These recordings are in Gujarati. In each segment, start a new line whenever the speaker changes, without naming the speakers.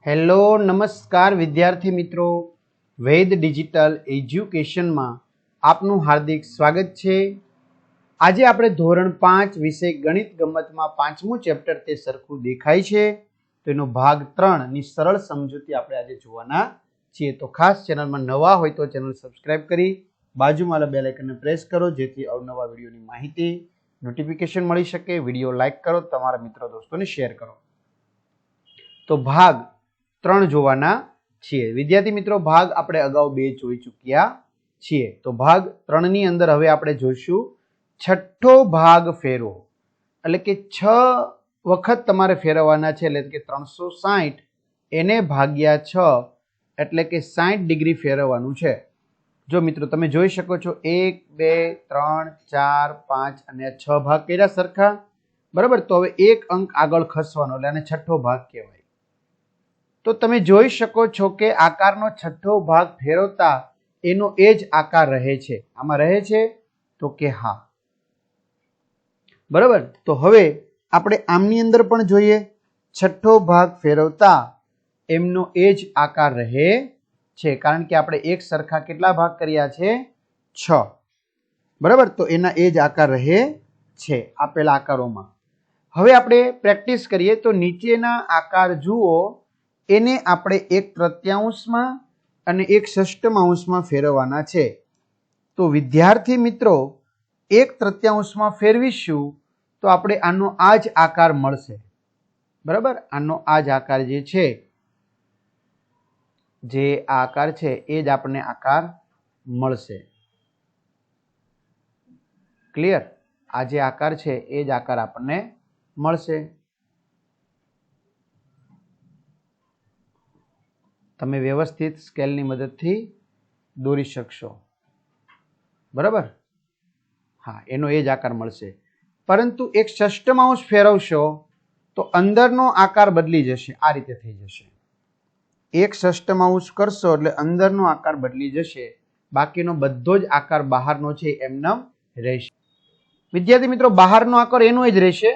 હેલો નમસ્કાર વિદ્યાર્થી મિત્રો, વેદ ડિજિટલ એજ્યુકેશનમાં આપનું હાર્દિક સ્વાગત છે। આજે આપણે ધોરણ 5 વિષય ગણિત ગમતમાં પાંચમું ચેપ્ટર તે સરખું દેખાય છે તો એનો ભાગ 3 ની સરળ સમજૂતી આપણે આજે જોવાના છીએ। તો ખાસ ચેનલમાં નવા હોય તો ચેનલ સબસ્ક્રાઇબ કરી બાજુમાં બેલ આઇકનને પ્રેસ કરો જેથી અવનવા વિડીયોની માહિતી નોટિફિકેશન મળી શકે। વિડીયો લાઈક કરો, તમારા મિત્રો દોસ્તોને શેર કરો। તો ભાગ 3 જોવાના છીએ વિદ્યાર્થી મિત્રો। ભાગ આપણે અગાઉ 2 જોઈ ચૂક્યા છીએ તો ભાગ 3 ની અંદર હવે આપણે જોઈશું છઠ્ઠો ભાગ ફેરવો, એટલે કે 6 વખત તમારે ફેરવવાના છે, એટલે કે 360 એને ભાગ્યા 6 એટલે કે 60 ડિગ્રી ફેરવવાનું છે। જો મિત્રો તમે જોઈ શકો છો 1 2 3 4 5 અને 6 ભાગ કર્યા સરખા, બરાબર। તો હવે એક અંક આગળ ખસવાનો એટલે આને છઠ્ઠો ભાગ કહેવાય। તો તમે જોઈ શકો છો કે આકારનો છઠ્ઠો ભાગ ફેરવતા એનો એ જ આકાર રહે છે। આમાં રહે છે તો કે હા, બરાબર। તો હવે આપણે આમની અંદર પણ જોઈએ, છઠ્ઠો ભાગ ફેરવતા એમનો એ જ આકાર રહે છે, કારણ કે આપણે એક સરખા કેટલા ભાગ કર્યા છે? 6, બરાબર। તો એના એ જ આકાર રહે છે આપેલા આકારોમાં। હવે આપણે પ્રેક્ટિસ કરીએ તો નીચેના આકાર જુઓ, એને આપણે 1/3 અને 1/6 ફેરવવાના છે। તો વિદ્યાર્થી મિત્રો 1/3 ફેરવીશું તો આપણે આનો આ જ આકાર મળશે, બરાબર। આનો આ જ આકાર જે છે, જે આ આકાર છે એ જ આપણને આકાર મળશે। ક્લિયર? આ જે આકાર છે એ જ આકાર આપણને મળશે। તમે વ્યવસ્થિત સ્કેલની મદદથી દોરી શકશો, બરાબર? હા, એનો એ જ આકાર મળશે। પરંતુ 1/6 ફેરવશો તો અંદરનો આકાર બદલી જશે, આ રીતે થઈ જશે। 1/6 કરશો એટલે અંદરનો આકાર બદલી જશે, બાકીનો બધો જ આકાર બહારનો છે એમનેમ રહેશે। વિદ્યાર્થી મિત્રો બહારનો આકાર એનો જ રહેશે,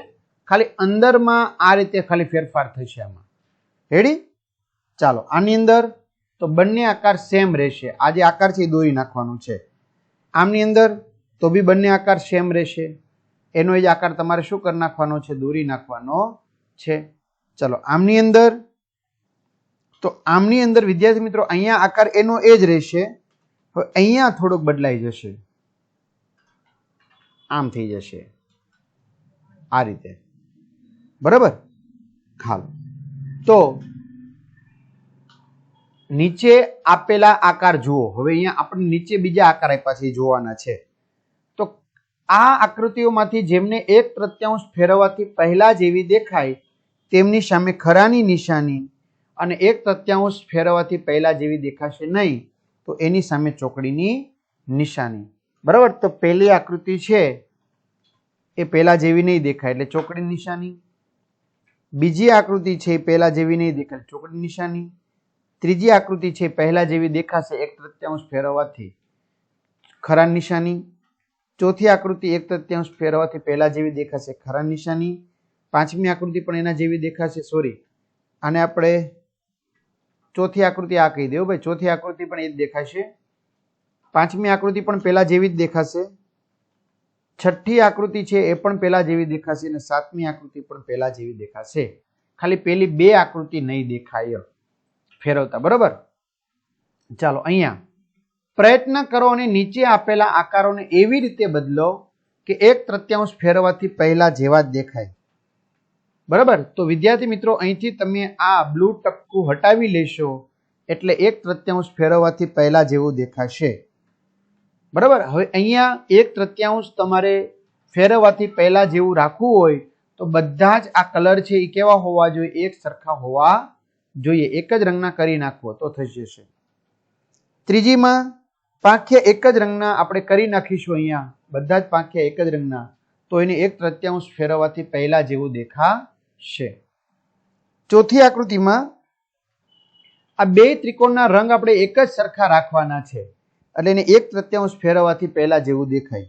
ખાલી અંદરમાં આ રીતે ખાલી ફેરફાર થશે આમાં। રેડી? ચાલો આની અંદર તો બંને આકાર સેમ રહેશે। આ જે આકાર છે એ દોરી નાખવાનું છે। આમની અંદર તો બી બંને આકાર સેમ રહેશે, એનો એ જ આકાર તમારે શું કરી નાખવાનો છે? દોરી નાખવાનો છે। ચલો આમની અંદર તો આમની અંદર વિદ્યાર્થી મિત્રો અહીંયા આકાર એનો એ જ રહેશે, હવે અહીંયા થોડોક બદલાઈ જશે, આમ થઈ જશે, આ રીતે, બરાબર? હાલ તો નીચે આપેલા આકાર જુઓ। હવે અહીંયા આપણે નીચે બીજા આકાર આપ્યા છે એ જોવાના છે। તો આ આકૃતિઓમાંથી જેમને 1/3 ફેરવવાથી પહેલા જેવી દેખાય તેમની સામે ખરાની નિશાની, અને 1/3 ફેરવવાથી પહેલા જેવી દેખાશે નહીં તો એની સામે ચોકડીની નિશાની, બરાબર? તો પહેલી આકૃતિ છે એ પહેલા જેવી નહીં દેખાય એટલે ચોકડી નિશાની, બીજી આકૃતિ છે એ પહેલા જેવી નહીં દેખાય ચોકડી નિશાની, ત્રીજી આકૃતિ છે પહેલા જેવી દેખાશે 1/3 ફેરવવાથી ખરા નિશાની, ચોથી આકૃતિ 1/3 ફેરવવાથી પહેલા જેવી દેખાશે ખરા નિશાની, પાંચમી આકૃતિ પણ એના જેવી દેખાશે, સોરી આને આપણે ચોથી આકૃતિ આ કહી દઉં ભાઈ, ચોથી આકૃતિ પણ એ જ દેખાશે, પાંચમી આકૃતિ પણ પહેલા જેવી જ દેખાશે, છઠ્ઠી આકૃતિ છે એ પણ પહેલા જેવી દેખાશે, અને સાતમી આકૃતિ પણ પહેલા જેવી દેખાશે, ખાલી પેલી 2 આકૃતિ નહીં દેખાય ફેરવતા, બરાબર? ચાલો અહીંયા પ્રયત્ન કરો અને નીચે આપેલા આકારોને એવી રીતે બદલો કે 1/3 ફેરવવાથી પહેલા જેવા જ દેખાય, બરાબર? તો વિદ્યાર્થી મિત્રો અહીંથી તમે આ બ્લુ ટપકું હટાવી લેશો એટલે 1/3 ફેરવવાથી પહેલા જેવું દેખાશે, બરાબર? હવે અહીંયા 1/3 તમારે ફેરવવાથી પહેલા જેવું રાખવું હોય તો બધા જ આ કલર છે એ કેવા હોવા જોઈએ? એક સરખા હોવા જોઈએ, એક જ રંગના કરી નાખવો તો થઈ જશે। ત્રીજીમાં પાંખિયા એક જ રંગના આપણે કરી નાખીશું, અહીંયા બધા જ પાંખિયા એક જ રંગના, તો એને 1/3 ફેરવવાથી પહેલા જેવું દેખાશે। ચોથી આકૃતિમાં આ 2 ત્રિકોણના રંગ આપણે એક જ સરખા રાખવાના છે એટલે એને 1/3 ફેરવવાથી પહેલા જેવું દેખાય,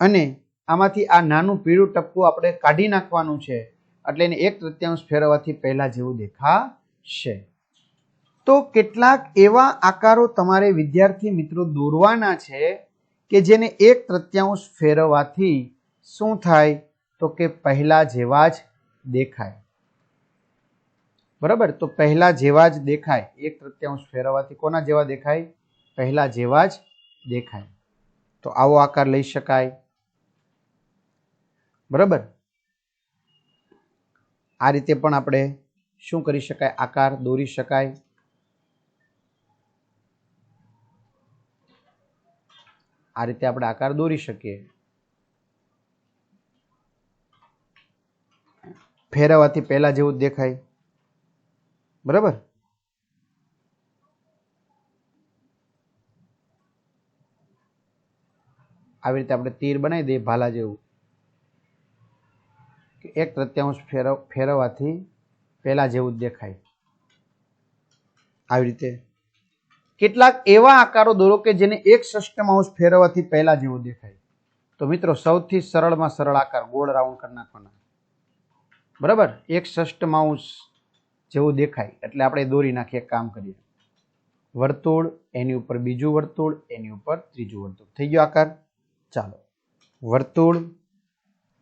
અને આમાંથી આ નાનું પીળું ટપકું આપણે કાઢી નાખવાનું છે એટલે એને 1/3 ફેરવવાથી પહેલા જેવું દેખાશે। તો કેટલાક એવા આકારો તમારે વિદ્યાર્થી મિત્રો દોરવાના છે કે જેને 1/3 ફેરવવાથી શું થાય તો કે પહેલા જેવા જ દેખાય. બરાબર, તો પહેલા જેવા જ દેખાય. 1/3 ફેરવવાથી કોના જેવા દેખાય? પહેલા જેવા જ દેખાય. તો આવો આકાર લઈ શકાય. બરાબર, આ રીતે પણ આપણે શું કરી શકાય? આકાર દોરી શકાય. આ રીતે આપણે આકાર દોરી શકીએ. ફેરવવાથી પહેલા જેવું જ દેખાય. બરાબર, આવી રીતે આપણે તીર બનાવી દઈએ ભાલા જેવું. 1/3 ફેરવવાથી પહેલા જેવું જ દેખાય. આવી રીતે કેટલાક એવા આકારો દોરો કે જેને 1/6 ફેરવવાથી પહેલા જેવું દેખાય. તો મિત્રો સૌથી સરળમાં સરળ આકાર ગોળ રાઉન્ડ કરી નાખવાના. બરાબર, 1/6 જેવું દેખાય એટલે આપણે દોરી નાખીએ. કામ કરીએ. વર્તુળ, એની ઉપર બીજું વર્તુળ, એની ઉપર ત્રીજું વર્તુળ. થઈ ગયો આકાર. ચાલો, વર્તુળ,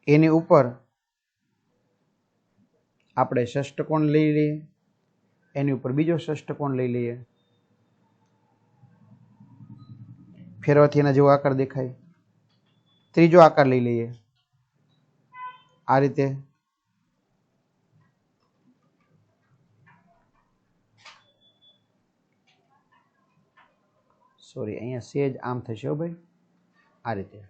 એની ઉપર આપણે ષષ્ઠકોણ લઈ લઈએ, એની ઉપર બીજો ષષ્ઠકોણ લઈ લઈએ. ફેરવાથી એના જેવો આકાર દેખાય. ત્રીજો આકાર લઈ લઈએ આ રીતે. સોરી, અહીંયા સેજ આમ થશે ભાઈ. આ રીતે.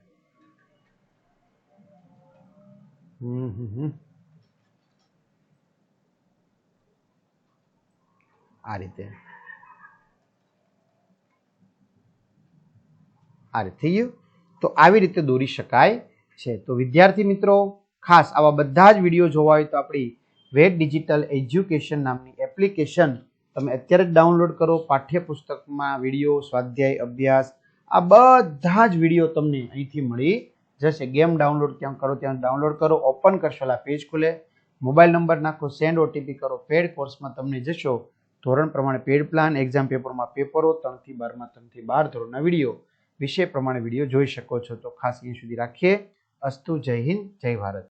આ રીતે. આ રીતે થઈ ગયું. તો આવી રીતે દોરી શકાય છે. તો વિદ્યાર્થી મિત્રો, ખાસ આવા બધા જ વિડીયો જોવા હોય તો આપણી વેદ ડિજિટલ એજ્યુકેશન નામની એપ્લિકેશન તમે અત્યારે જ ડાઉનલોડ કરો. પાઠ્યપુસ્તકમાં વિડીયો, સ્વાધ્યાય, અભ્યાસ, આ બધા જ વિડીયો તમને અહીંથી મળી જશે. ગેમ ડાઉનલોડ ક્યાં કરો ત્યાં ડાઉનલોડ કરો. ઓપન કરશો એટલે પેજ ખુલે. મોબાઈલ નંબર નાખો, સેન્ડ ઓટીપી કરો. પેડ કોર્સમાં તમને જશો. ધોરણ પ્રમાણે પેડ પ્લાન, એક્ઝામ પેપરમાં પેપરો, 3 થી 12માં 3 થી 12 ધોરણના વિડીયો, વિષય પ્રમાણે વિડીયો જોઈ શકો છો. તો ખાસ અહીંયા સુધી રાખીએ. અસ્તુ. જય હિન્દ, જય ભારત.